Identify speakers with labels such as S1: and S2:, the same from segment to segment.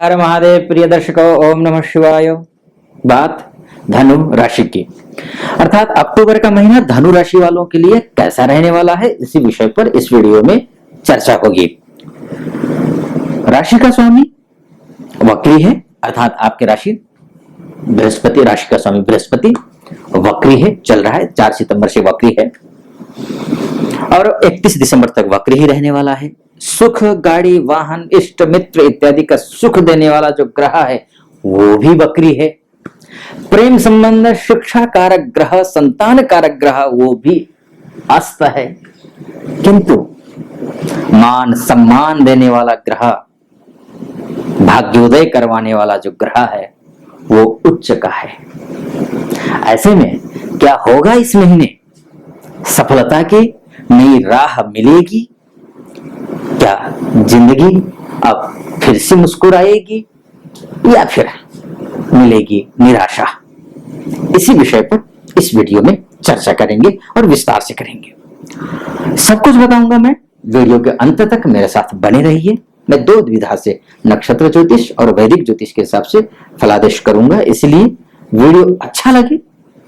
S1: हर महादेव। प्रिय दर्शकों, ओम नमः शिवाय। बात धनु राशि की, अर्थात अक्टूबर का महीना धनु राशि वालों के लिए कैसा रहने वाला है, इसी विषय पर इस वीडियो में चर्चा होगी। राशि का स्वामी वक्री है, अर्थात आपके राशि बृहस्पति, राशि का स्वामी बृहस्पति वक्री है, चल रहा है, 4 सितंबर से वक्री है और 31 दिसंबर तक वक्री ही रहने वाला है। सुख, गाड़ी, वाहन, इष्ट मित्र इत्यादि का सुख देने वाला जो ग्रह है वो भी वक्री है। प्रेम संबंध, शिक्षा कारक ग्रह, संतान कारक ग्रह वो भी अस्त है, किंतु मान सम्मान देने वाला ग्रह, भाग्योदय करवाने वाला जो ग्रह है वो उच्च का है। ऐसे में क्या होगा, इस महीने सफलता की नई राह मिलेगी क्या? जिंदगी अब फिर से मुस्कुराएगी या फिर मिलेगी निराशा? इसी विषय पर इस वीडियो में चर्चा करेंगे और विस्तार से करेंगे। सब कुछ बताऊंगा मैं, वीडियो के अंत तक मेरे साथ बने रहिए। मैं 2 विधा से नक्षत्र ज्योतिष और वैदिक ज्योतिष के हिसाब से फलादेश करूंगा, इसलिए वीडियो अच्छा लगे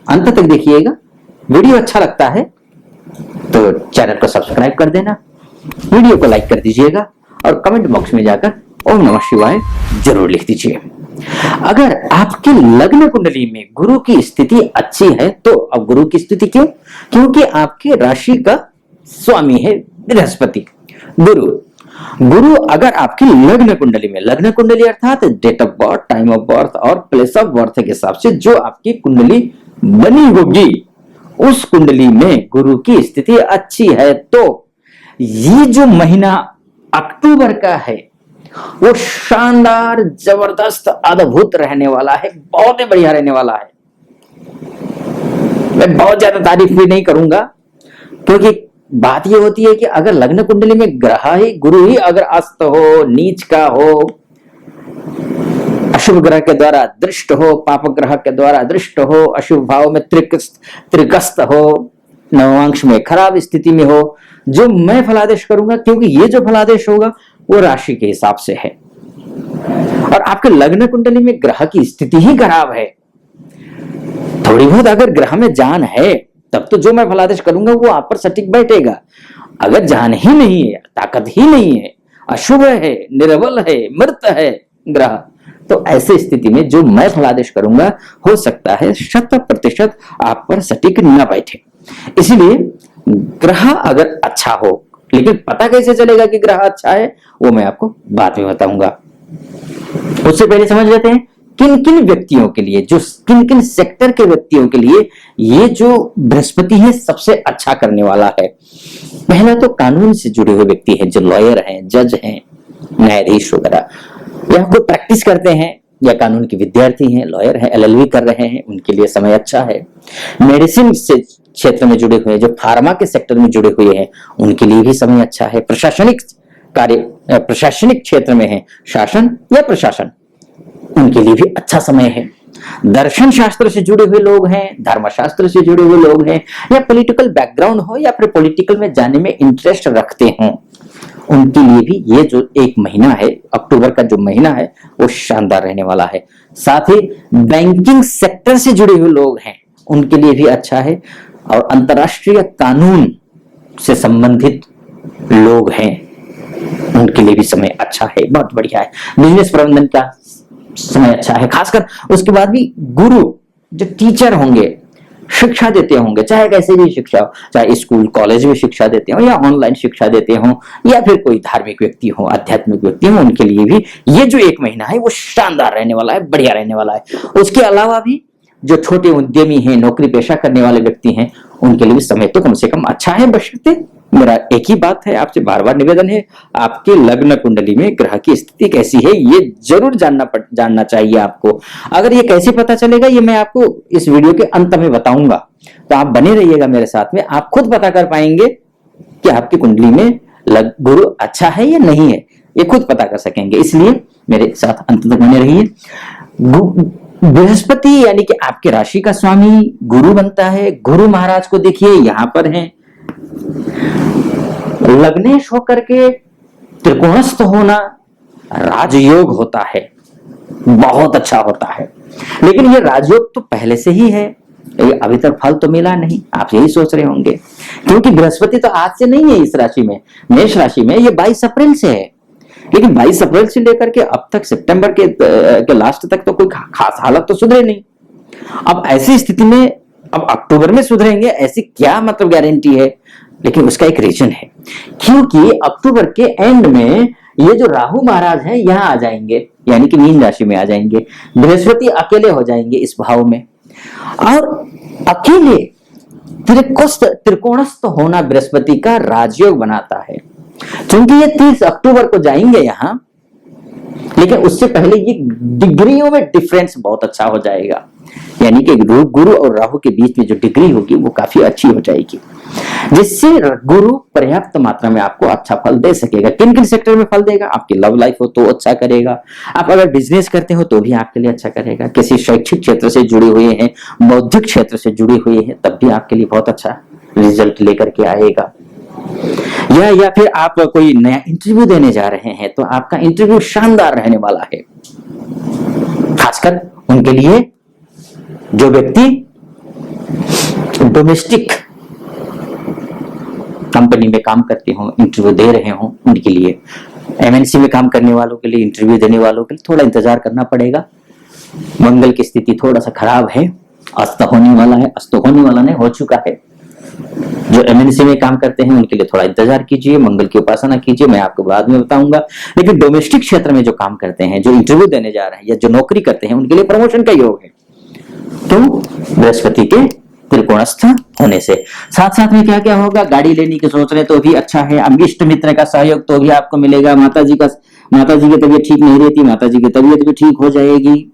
S1: अंत तक देखिएगा। वीडियो अच्छा लगता है तो चैनल को सब्सक्राइब कर देना, वीडियो को लाइक कर दीजिएगा और कमेंट बॉक्स में जाकर ओम नमः शिवाय जरूर लिख दीजिए। अगर आपके लग्न कुंडली में गुरु की स्थिति अच्छी है तो, अब गुरु की स्थिति क्यों? क्योंकि आपके राशि का स्वामी है बृहस्पति, गुरु अगर आपकी लग्न कुंडली में, लग्न कुंडली अर्थात date of birth, time of birth और प्लेस ऑफ बर्थ के हिसाब से जो आपकी कुंडली बनी होगी, उस कुंडली में गुरु की स्थिति अच्छी है तो ये जो महीना अक्टूबर का है वो शानदार, जबरदस्त, अद्भुत रहने वाला है, बहुत ही बढ़िया रहने वाला है। मैं बहुत ज्यादा तारीफ भी नहीं करूंगा, क्योंकि बात ये होती है कि अगर लग्न कुंडली में ग्रह ही, गुरु ही अगर अस्त हो, नीच का हो, अशुभ ग्रह के द्वारा दृष्ट हो, पाप ग्रह के द्वारा दृष्ट हो, अशुभ भाव में त्रिकस्त हो, नवांश में खराब स्थिति में हो, जो मैं फलादेश करूंगा, क्योंकि ये जो फलादेश होगा वो राशि के हिसाब से है और आपके लग्न कुंडली में ग्रह की स्थिति ही खराब है। थोड़ी बहुत अगर ग्रह में जान है तब तो जो मैं फलादेश करूंगा वो आप पर सटीक बैठेगा। अगर जान ही नहीं है, ताकत ही नहीं है, अशुभ है, निर्बल है, मृत है ग्रह, तो ऐसे स्थिति में जो मैं फलादेश करूंगा हो सकता है 100% आप पर सटीक न बैठे। इसलिए ग्रह अगर अच्छा हो, लेकिन पता कैसे चलेगा कि ग्रह अच्छा है वो मैं आपको बाद में बताऊंगा। उससे पहले समझ लेते हैं किन किन व्यक्तियों के लिए, जो किन किन सेक्टर के व्यक्तियों के लिए ये जो बृहस्पति है सबसे अच्छा करने वाला है। पहला तो कानून से जुड़े हुए व्यक्ति हैं, जो लॉयर हैं, जज हैं, न्यायाधीश वगैरह, या कोई प्रैक्टिस करते हैं या कानून के विद्यार्थी हैं, लॉयर हैं, LLB कर रहे हैं, उनके लिए समय अच्छा है। मेडिसिन से क्षेत्र में जुड़े हुए, जो फार्मा के सेक्टर में जुड़े हुए हैं, उनके लिए भी समय अच्छा है। प्रशासनिक कार्य, प्रशासनिक क्षेत्र में है, शासन या प्रशासन, उनके लिए भी अच्छा समय है। दर्शन शास्त्र से जुड़े हुए लोग हैं, धर्मशास्त्र से जुड़े हुए लोग हैं, या पॉलिटिकल बैकग्राउंड हो या फिर पॉलिटिकल में जाने में इंटरेस्ट रखते हों, उनके लिए भी ये जो एक महीना है, अक्टूबर का जो महीना है वो शानदार रहने वाला है। साथ ही बैंकिंग सेक्टर से जुड़े हुए लोग हैं, उनके लिए भी अच्छा है, और अंतरराष्ट्रीय कानून से संबंधित लोग हैं, उनके लिए भी समय अच्छा है, बहुत बढ़िया है। बिजनेस प्रबंधन का समय अच्छा है, खासकर उसके बाद भी गुरु जो टीचर होंगे, शिक्षा देते होंगे, चाहे कैसे भी शिक्षा हो, चाहे स्कूल कॉलेज में शिक्षा देते हो या ऑनलाइन शिक्षा देते हो, या फिर कोई धार्मिक व्यक्ति हो, आध्यात्मिक व्यक्ति हो, उनके लिए भी ये जो एक महीना है वो शानदार रहने वाला है, बढ़िया रहने वाला है। उसके अलावा भी जो छोटे उद्यमी हैं, नौकरी पेशा करने वाले व्यक्ति हैं, उनके लिए भी समय तो कम से कम अच्छा है। बशर्ते मेरा एक ही बात है, आपसे बार बार निवेदन है, आपके लग्न कुंडली में ग्रह की स्थिति कैसी है ये जरूर जानना चाहिए आपको। अगर ये कैसे पता चलेगा ये मैं आपको इस वीडियो के अंत में बताऊंगा, तो आप बने रहिएगा मेरे साथ में, आप खुद पता कर पाएंगे कि आपकी कुंडली में गुरु अच्छा है या नहीं है, ये खुद पता कर सकेंगे। इसलिए मेरे साथ अंत तक बने रहिए। बृहस्पति यानी कि आपके राशि का स्वामी गुरु बनता है। गुरु महाराज को देखिए यहां पर हैं, लग्नेश होकर के त्रिकोणस्थ होना राजयोग होता है। बहुत अच्छा होता है। लेकिन ये राजयोग तो पहले से ही है, ये अभी तक फल तो मिला नहीं, आप यही सोच रहे होंगे, क्योंकि बृहस्पति तो आज से नहीं है इस राशि में, मेष राशि में, ये 22 अप्रैल से है। लेकिन 22 अप्रैल से लेकर के अब तक सितंबर के लास्ट तक तो कोई खास हालत तो सुधरे नहीं। अब ऐसी स्थिति में अब अक्टूबर में सुधरेंगे ऐसी क्या मतलब गारंटी है? लेकिन उसका एक रीजन है, क्योंकि अक्टूबर के एंड में ये जो राहु महाराज हैं यहाँ आ जाएंगे, यानी कि मीन राशि में आ जाएंगे। बृहस्पति अकेले हो जाएंगे इस भाव में, और अकेले त्रिकोणस्थ होना बृहस्पति का राजयोग बनाता है। क्योंकि ये 30 अक्टूबर को जाएंगे यहां, लेकिन उससे पहले ये डिग्रियों में डिफरेंस बहुत अच्छा हो जाएगा, यानी कि गुरु और राहु के बीच में जो डिग्री होगी वो काफी अच्छी हो जाएगी, जिससे गुरु पर्याप्त मात्रा में आपको अच्छा फल दे सकेगा। किन किन सेक्टर में फल देगा? आपकी लव लाइफ हो तो अच्छा करेगा, आप अगर बिजनेस करते हो तो भी आपके लिए अच्छा करेगा, किसी शैक्षिक क्षेत्र से जुड़े हुए हैं, बौद्धिक क्षेत्र से जुड़े हुए हैं, तब भी आपके लिए बहुत अच्छा रिजल्ट लेकर के आएगा। या फिर आप कोई नया इंटरव्यू देने जा रहे हैं तो आपका इंटरव्यू शानदार रहने वाला है, खासकर उनके लिए जो व्यक्ति डोमेस्टिक कंपनी में काम करते हो, इंटरव्यू दे रहे हो, उनके लिए, एमएनसी में काम करने वालों के लिए, इंटरव्यू देने वालों के लिए थोड़ा इंतजार करना पड़ेगा। मंगल की स्थिति थोड़ा सा खराब है, अस्त होने वाला है, अस्त होने वाला नहीं हो चुका है। जो एमएनसी में काम करते हैं उनके लिए थोड़ा इंतजार कीजिए, मंगल की उपासना कीजिए, मैं आपको बाद में बताऊंगा। लेकिन डोमेस्टिक क्षेत्र में जो काम करते हैं, जो इंटरव्यू देने जा रहे हैं या जो नौकरी करते हैं, उनके लिए प्रमोशन का योग है। तो बृहस्पति के त्रिकोणस्थ होने से साथ साथ में क्या क्या होगा? गाड़ी लेने की सोच रहे तो भी अच्छा है, इष्ट मित्र का सहयोग तो भी आपको मिलेगा, माता जी की तबीयत ठीक नहीं रहती, माता जी की तबीयत भी ठीक हो जाएगी।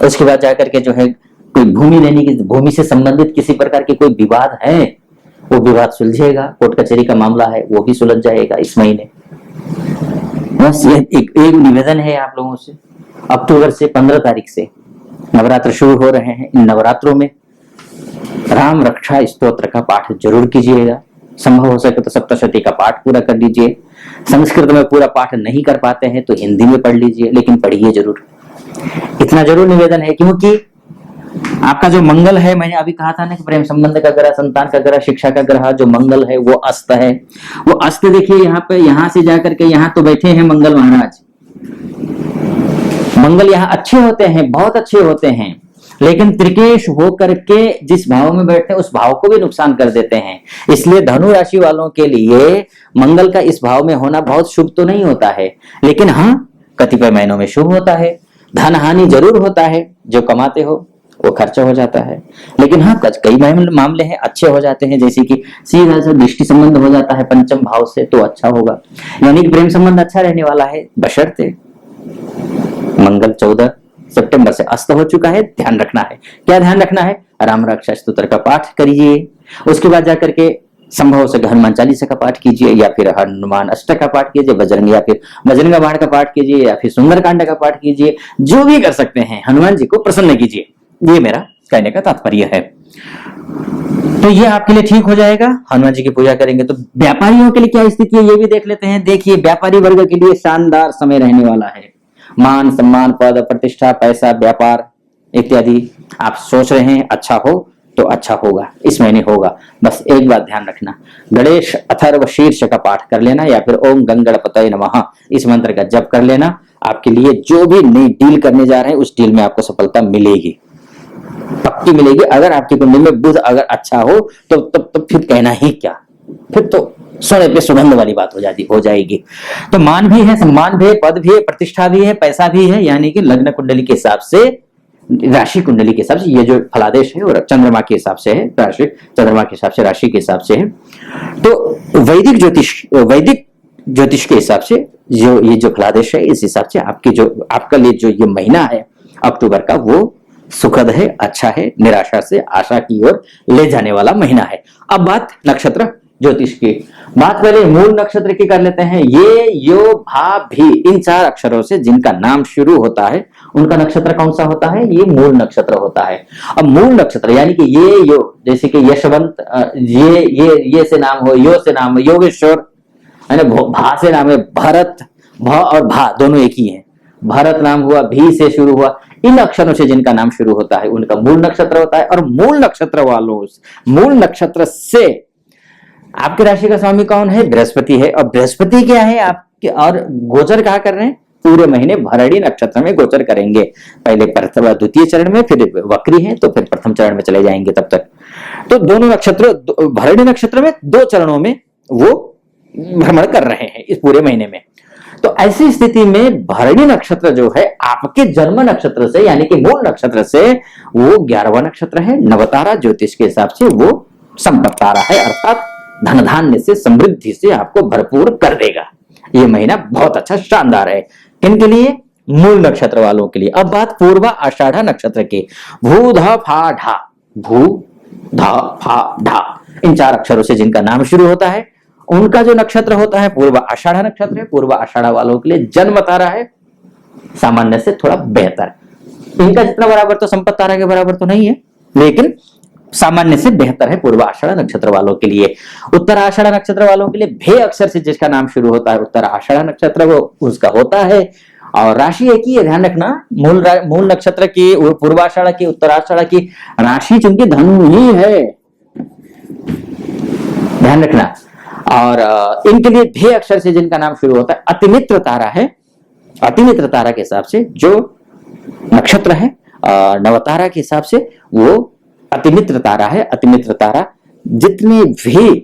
S1: उसके बाद जाकर के जो है कोई भूमि लेने की, भूमि से संबंधित किसी प्रकार के कोई विवाद है वो विवाद सुलझेगा, कोर्ट कचहरी का मामला है वो भी सुलझ जाएगा इस महीने। बस ये एक निवेदन है आप लोगों से। अक्टूबर से 15 तारीख से नवरात्र शुरू हो रहे हैं। इन नवरात्रों में राम रक्षा स्तोत्र का पाठ जरूर कीजिएगा, संभव हो सके तो सप्तशती का पाठ पूरा कर लीजिए। संस्कृत में पूरा पाठ नहीं कर पाते हैं तो हिंदी में पढ़ लीजिए, लेकिन पढ़िए जरूर, इतना जरूर निवेदन है। क्योंकि आपका जो मंगल है, मैंने अभी कहा था ना कि प्रेम संबंध का ग्रह, संतान का ग्रह, शिक्षा का ग्रह, जो मंगल है वो अस्त है। वो अस्त देखिए यहाँ पे, यहाँ से जाकर के यहाँ तो बैठे हैं मंगल महाराज। मंगल यहाँ अच्छे होते हैं, बहुत अच्छे होते हैं, लेकिन त्रिकेश होकर के जिस भाव में बैठते हैं उस भाव को भी नुकसान कर देते हैं। इसलिए धनु राशि वालों के लिए मंगल का इस भाव में होना बहुत शुभ तो नहीं होता है, लेकिन हाँ कतिपय महीनों में शुभ होता है। धन हानि जरूर होता है, जो कमाते हो वो खर्चा हो जाता है, लेकिन हाँ कई मामले हैं अच्छे हो जाते हैं, जैसे कि सीधा सा दृष्टि संबंध हो जाता है पंचम भाव से तो अच्छा होगा, यानी कि प्रेम संबंध अच्छा रहने वाला है, बशर्ते मंगल 14 सितंबर से अस्त हो चुका है। ध्यान रखना है, क्या ध्यान रखना है? राम रक्षा स्तोत्र का पाठ करिए, उसके बाद जाकर के संभव से हनुमान चालीसा का पाठ कीजिए, या फिर हनुमान अष्टक का पाठ कीजिए, बजरंग या फिर बजरंग बाण का पाठ कीजिए, या फिर सुंदरकांड का पाठ कीजिए, जो भी कर सकते हैं हनुमान जी को प्रसन्न कीजिए। ये मेरा कहने का तात्पर्य है। तो ये आपके लिए ठीक हो जाएगा, हनुमान जी की पूजा करेंगे तो। व्यापारियों के लिए क्या स्थिति है ये भी देख लेते हैं। देखिए व्यापारी वर्ग के लिए शानदार समय रहने वाला है। मान सम्मान, पद प्रतिष्ठा, पैसा, व्यापार इत्यादि आप सोच रहे हैं अच्छा हो तो अच्छा होगा, इस महीने होगा। बस एक बात ध्यान रखना, गणेश अथर्व शीर्ष का पाठ कर लेना, या फिर ओम गंगणपतये नमः इस मंत्र का जप कर लेना। आपके लिए जो भी नई डील करने जा रहे हैं उस डील में आपको सफलता मिलेगी, पक्की मिलेगी। अगर आपकी कुंडली में बुध अगर अच्छा हो तो फिर कहना ही क्या, फिर तो सोने पे सुगंध वाली बात हो जाएगी। तो मान भी है, सम्मान भी है, पद भी है, प्रतिष्ठा भी है, पैसा भी है, यानी कि लग्न कुंडली के हिसाब से, राशि कुंडली के हिसाब से ये जो फलादेश है और चंद्रमा के हिसाब से है, राशि चंद्रमा के हिसाब से, राशि के हिसाब से है। तो वैदिक ज्योतिष के हिसाब से जो ये जो फलादेश है, इस हिसाब से आपका लिए जो ये महीना है अक्टूबर का, वो सुखद है, अच्छा है, निराशा से आशा की ओर ले जाने वाला महीना है। अब बात नक्षत्र ज्योतिष की, बात पहले मूल नक्षत्र की कर लेते हैं। ये यो भा भी, इन 4 अक्षरों से जिनका नाम शुरू होता है उनका नक्षत्र कौन सा होता है? ये मूल नक्षत्र होता है। अब मूल नक्षत्र यानी कि ये यो, जैसे कि यशवंत, ये से नाम हो, यो से नाम हो योगेश्वर, है ना, भा से नाम है भरत, भ और भा दोनों एक ही है। भरत नाम हुआ, भी से शुरू हुआ, इन अक्षरों से जिनका नाम शुरू होता है उनका मूल नक्षत्र होता है। और मूल नक्षत्र वालों, मूल नक्षत्र से आपकी राशि का स्वामी कौन है? बृहस्पति है। और बृहस्पति क्या है आपके, और गोचर कहा कर रहे हैं? पूरे महीने भरणी नक्षत्र में गोचर करेंगे। पहले प्रथम द्वितीय चरण में, फिर वक्री है तो फिर प्रथम चरण में चले जाएंगे तब तक। तो दोनों नक्षत्र भरणी नक्षत्र में 2 चरणों में वो भ्रमण कर रहे हैं इस पूरे महीने में। तो ऐसी स्थिति में भरणी नक्षत्र जो है आपके जन्म नक्षत्र से यानी कि मूल नक्षत्र से वो 11वां नक्षत्र है। नवतारा ज्योतिष के हिसाब से वो संपत्ति तारा है, अर्थात धन धान्य से, समृद्धि से आपको भरपूर कर देगा। ये महीना बहुत अच्छा, शानदार है। किनके लिए? मूल नक्षत्र वालों के लिए। अब बात पूर्वा आषाढ़ा नक्षत्र की। भू ध फा ढा, भू ध फा ढा, इन 4 अक्षरों से जिनका नाम शुरू होता है उनका जो नक्षत्र होता है पूर्व आषाढ़ा नक्षत्र है। पूर्व आषाढ़ा वालों के लिए जन्म तारा है, सामान्य से थोड़ा बेहतर। इनका जितना बराबर तो संपत्ति तारा के बराबर तो नहीं है, लेकिन सामान्य से बेहतर है पूर्व आषाढ़ा नक्षत्र वालों के लिए। उत्तर आषाढ़ा नक्षत्र वालों के लिए भे अक्षर से जिसका नाम शुरू होता है उत्तर आषाढ़ा नक्षत्र वो उसका होता है। और राशि एक ही है, ध्यान रखना। मूल नक्षत्र की, पूर्वाषाढ़ा की, उत्तराषाढ़ा की राशि चूंकि धनु ही है, ध्यान रखना। और इनके लिए भे अक्षर से जिनका नाम शुरू होता है अतिमित्र तारा है। अतिमित्र तारा के हिसाब से जो नक्षत्र है नवतारा के हिसाब से वो अतिमित्र तारा है। अतिमित्र तारा जितने भी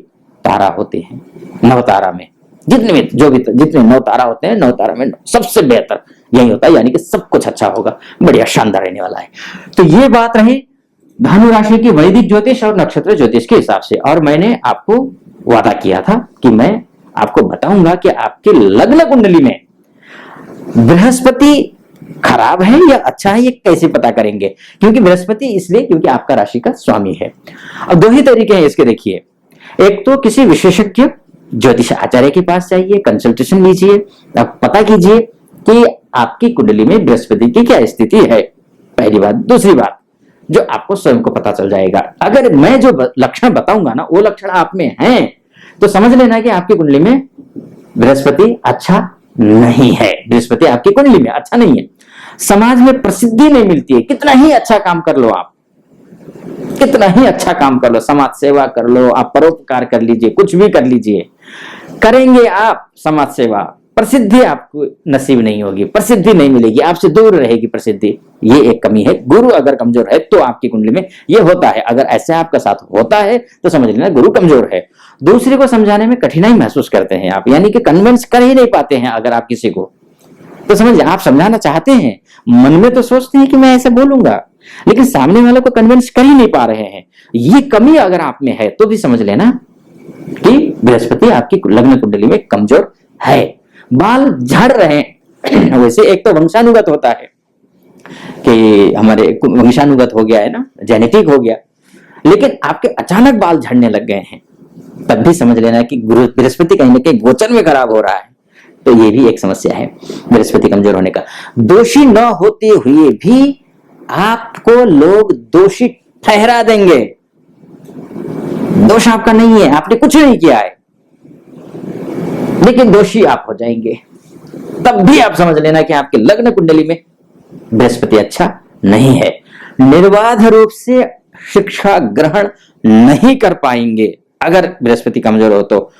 S1: तारा होते हैं नवतारा में, जितने 9 तारा होते हैं, 9 तारा में सबसे बेहतर यही होता है, यानी कि सब कुछ अच्छा होगा, बढ़िया शानदार रहने वाला है। तो ये बात रही धनु राशि की वैदिक ज्योतिष और नक्षत्र ज्योतिष के हिसाब से। और मैंने आपको वादा किया था कि मैं आपको बताऊंगा कि आपके लग्न कुंडली में बृहस्पति खराब है या अच्छा है, ये कैसे पता करेंगे? क्योंकि बृहस्पति इसलिए क्योंकि आपका राशि का स्वामी है। अब 2 ही तरीके हैं इसके, देखिए। एक तो किसी विशेषज्ञ ज्योतिष आचार्य के पास जाइए, कंसल्टेशन लीजिए, अब पता कीजिए कि आपकी कुंडली में बृहस्पति की क्या स्थिति है, पहली बात। दूसरी बात जो आपको स्वयं को पता चल जाएगा, अगर मैं जो लक्षण बताऊंगा ना वो लक्षण आप में हैं तो समझ लेना कि आपकी कुंडली में बृहस्पति अच्छा नहीं है। बृहस्पति आपकी कुंडली में अच्छा नहीं है। समाज में प्रसिद्धि नहीं मिलती है, कितना ही अच्छा काम कर लो आप, कितना ही अच्छा काम कर लो, समाज सेवा कर लो, आप परोपकार कर लीजिए, कुछ भी कर लीजिए, करेंगे आप समाज सेवा, प्रसिद्धि आपको नसीब नहीं होगी, प्रसिद्धि नहीं मिलेगी, आपसे दूर रहेगी प्रसिद्धि। ये एक कमी है। गुरु अगर कमजोर है तो आपकी कुंडली में ये होता है। अगर ऐसे आपका साथ होता है तो समझ लेना गुरु कमजोर है। दूसरे को समझाने में कठिनाई महसूस करते हैं आप, यानी कि कन्विंस कर ही नहीं पाते हैं अगर आप किसी को, तो समझ आप समझाना चाहते हैं, मन में तो सोचते हैं कि मैं ऐसे बोलूंगा, लेकिन सामने वाले को कन्विंस कर ही नहीं पा रहे हैं। ये कमी अगर आप में है तो भी समझ लेना कि बृहस्पति आपकी लग्न कुंडली में कमजोर है। बाल झड़ रहे हैं, वैसे एक तो वंशानुगत होता है कि हमारे वंशानुगत हो गया है ना, जेनेटिक हो गया, लेकिन आपके अचानक बाल झड़ने लग गए हैं तब भी समझ लेना कि गुरु बृहस्पति कहीं ना कहीं गोचर में खराब हो रहा है। तो ये भी एक समस्या है बृहस्पति कमजोर होने का। दोषी न होते हुए भी आपको लोग दोषी ठहरा देंगे। दोष आपका नहीं है, आपने कुछ नहीं किया है, लेकिन दोषी आप हो जाएंगे। तब भी आप समझ लेना कि आपके लग्न कुंडली में बृहस्पति अच्छा नहीं है। निर्बाध रूप से शिक्षा ग्रहण नहीं कर पाएंगे अगर बृहस्पति कमजोर हो तो।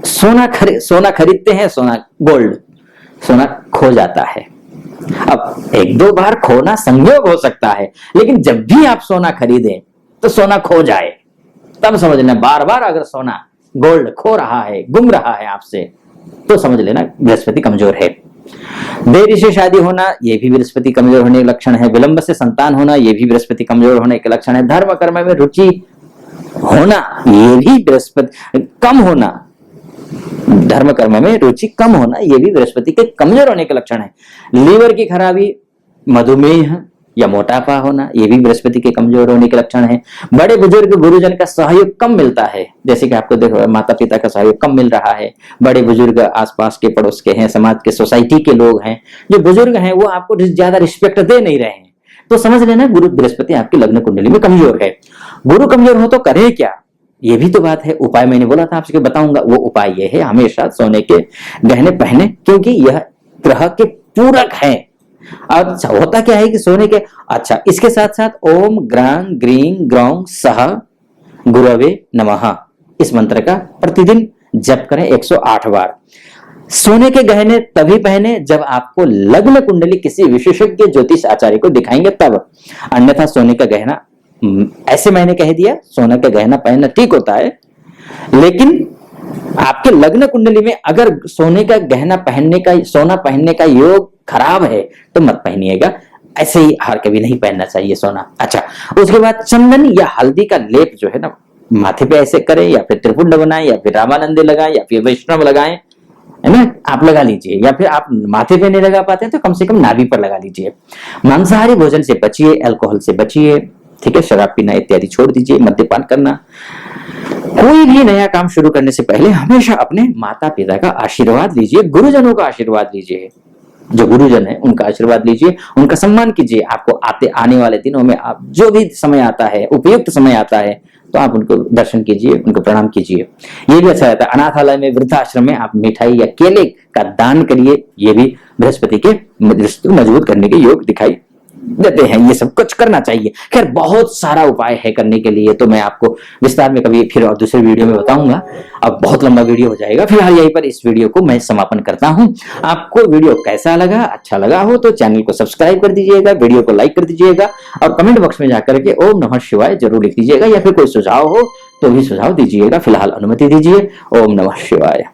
S1: सोना खरीदते हैं, सोना खो जाता है। अब 1-2 बार खोना संयोग हो सकता है, लेकिन जब भी आप सोना खरीदें तो सोना खो जाए तब समझ लेना, बार बार अगर सोना गोल्ड खो रहा है, गुम रहा है आपसे, तो समझ लेना बृहस्पति कमजोर है। देरी से शादी होना ये भी बृहस्पति कमजोर होने के लक्षण है। विलंब से संतान होना ये भी बृहस्पति कमजोर होने के लक्षण है। धर्म कर्म में रुचि होना ये भी बृहस्पति कम होना, धर्म कर्म में रुचि कम होना ये भी बृहस्पति के कमजोर होने के लक्षण है। लीवर की खराबी, मधुमेह या मोटापा होना ये भी बृहस्पति के कमजोर होने के लक्षण है। बड़े बुजुर्ग गुरुजन का सहयोग कम मिलता है, जैसे कि आपको देखो माता पिता का सहयोग कम मिल रहा है। बड़े बुजुर्ग आसपास के पड़ोस के हैं, समाज के सोसाइटी के लोग हैं, जो बुजुर्ग हैं वो आपको ज्यादा रिस्पेक्ट दे नहीं रहे हैं, तो समझ लेना गुरु बृहस्पति आपकी लग्न कुंडली में कमजोर है। गुरु कमजोर हो तो करे क्या, ये भी तो बात है। उपाय मैंने बोला था आपसे बताऊंगा, वो उपाय ये है हमेशा सोने के गहने पहने, क्योंकि यह ग्रह के पूरक है। अच्छा होता क्या है कि सोने के, अच्छा इसके साथ साथ ओम ग्रां ग्रीं ग्रौं सह गुरवे नमः इस मंत्र का प्रतिदिन जप करें 108 बार। सोने के गहने तभी पहने जब आपको लग्न कुंडली किसी विशेषज्ञ ज्योतिष आचार्य को दिखाएंगे तब, अन्यथा सोने का गहना, ऐसे मैंने कह दिया सोने का गहना पहनना ठीक होता है, लेकिन आपके लग्न कुंडली में अगर सोने का गहना पहनने का, सोना पहनने का योग खराब है तो मत पहनिएगा, ऐसे ही हार कभी नहीं पहनना चाहिए सोना। अच्छा उसके बाद चंदन या हल्दी का लेप जो है ना माथे पे ऐसे करें, या फिर त्रिपुंड बनाएं, या फिर रामानंदी लगाएं, या फिर वैष्णव लगाएं, है ना, आप लगा लीजिए, या फिर आप माथे पे नहीं लगा पाते हैं तो कम से कम नाभि पर लगा लीजिए। मांसाहारी भोजन से बचिए, अल्कोहल से बचिए, ठीक है, शराब पीना इत्यादि छोड़ दीजिए, मद्यपान करना। कोई भी नया काम शुरू करने से पहले हमेशा अपने माता पिता का आशीर्वाद लीजिए, गुरुजनों का आशीर्वाद लीजिए, जो गुरुजन है उनका आशीर्वाद लीजिए, उनका सम्मान कीजिए। आपको आने वाले दिनों में आप जो भी समय आता है, उपयुक्त समय आता है, तो आप उनको दर्शन कीजिए, उनको प्रणाम कीजिए। ये भी अच्छा रहता है। अनाथालय में, वृद्धाश्रम में आप मिठाई या केले का दान करिए, ये भी बृहस्पति के मजबूत करने के योग दिखाई देते हैं। ये सब कुछ करना चाहिए। खैर बहुत सारा उपाय है करने के लिए, तो मैं आपको विस्तार में कभी फिर और दूसरे वीडियो में बताऊंगा। अब बहुत लंबा वीडियो हो जाएगा, फिलहाल यहीं पर इस वीडियो को मैं समापन करता हूं। आपको वीडियो कैसा लगा, अच्छा लगा हो तो चैनल को सब्सक्राइब कर दीजिएगा, वीडियो को लाइक कर दीजिएगा, और कमेंट बॉक्स में जाकर के ओम नमः शिवाय जरूर लिख दीजिएगा, या फिर कोई सुझाव हो तो भी सुझाव दीजिएगा। फिलहाल अनुमति दीजिए। ओम नमः शिवाय।